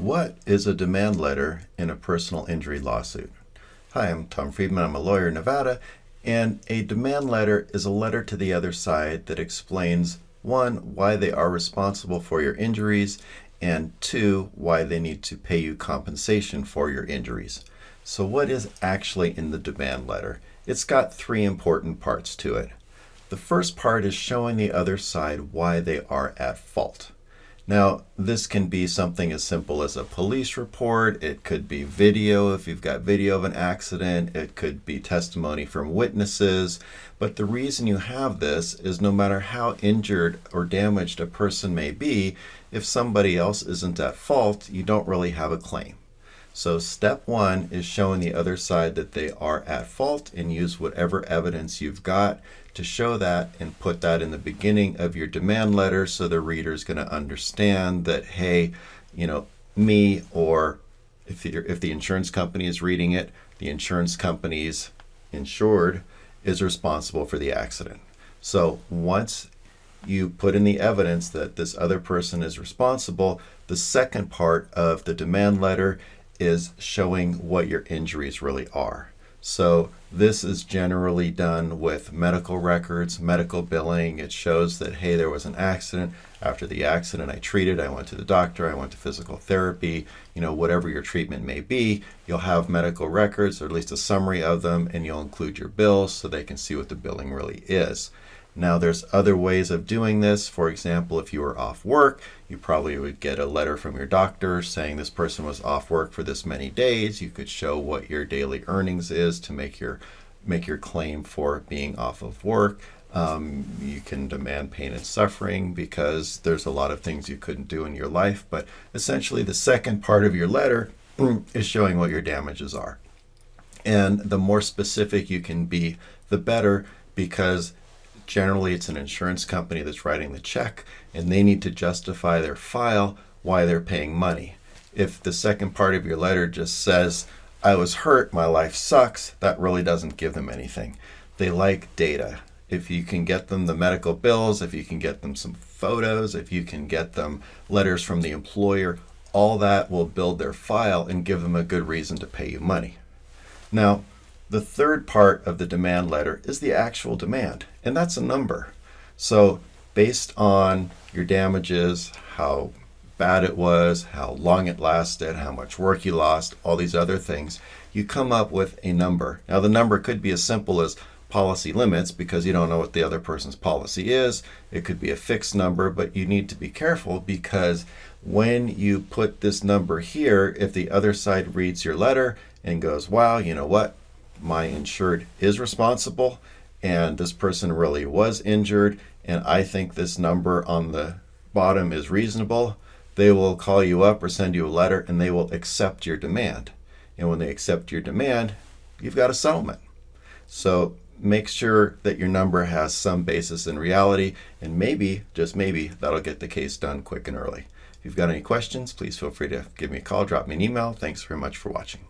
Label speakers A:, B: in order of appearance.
A: What is a demand letter in a personal injury lawsuit? Hi, I'm Tom Friedman. I'm a lawyer in Nevada, and a demand letter is a letter to the other side that explains, one, why they are responsible for your injuries, and two, why they need to pay you compensation for your injuries. So what is actually in the demand letter? It's got three important parts to it. The first part is showing the other side why they are at fault. Now, this can be something as simple as a police report. It could be video if you've got video of an accident. It could be testimony from witnesses. But the reason you have this is no matter how injured or damaged a person may be, if somebody else isn't at fault, you don't really have a claim. So step one is showing the other side that they are at fault, and use whatever evidence you've got to show that and put that in the beginning of your demand letter so the reader is going to understand that, hey, me, or if the insurance company is reading it, the insurance company's insured is responsible for the accident. So once you put in the evidence that this other person is responsible, the second part of the demand letter is showing what your injuries really are. So this is generally done with medical records, medical billing. It shows that, hey, there was an accident. After the accident, I treated, I went to the doctor, I went to physical therapy, whatever your treatment may be, you'll have medical records, or at least a summary of them, and you'll include your bills so they can see what the billing really is. Now, there's other ways of doing this. For example, if you were off work, you probably would get a letter from your doctor saying this person was off work for this many days. You could show what your daily earnings is to make your claim for being off of work. You can demand pain and suffering because there's a lot of things you couldn't do in your life. But essentially, the second part of your letter is showing what your damages are. And the more specific you can be, the better, because generally, it's an insurance company that's writing the check, and they need to justify their file why they're paying money. If the second part of your letter just says, I was hurt, my life sucks, that really doesn't give them anything. They like data. If you can get them the medical bills, if you can get them some photos, if you can get them letters from the employer, all that will build their file and give them a good reason to pay you money. Now, the third part of the demand letter is the actual demand, and that's a number. So based on your damages, how bad it was, how long it lasted, how much work you lost, all these other things, you come up with a number. Now, the number could be as simple as policy limits because you don't know what the other person's policy is. It could be a fixed number, but you need to be careful because when you put this number here, if the other side reads your letter and goes, wow, you know what? My insured is responsible, and this person really was injured, and I think this number on the bottom is reasonable, they will call you up or send you a letter, and they will accept your demand. And when they accept your demand, you've got a settlement. So make sure that your number has some basis in reality, and maybe, just maybe, that'll get the case done quick and early. If you've got any questions, please feel free to give me a call, drop me an email. Thanks very much for watching.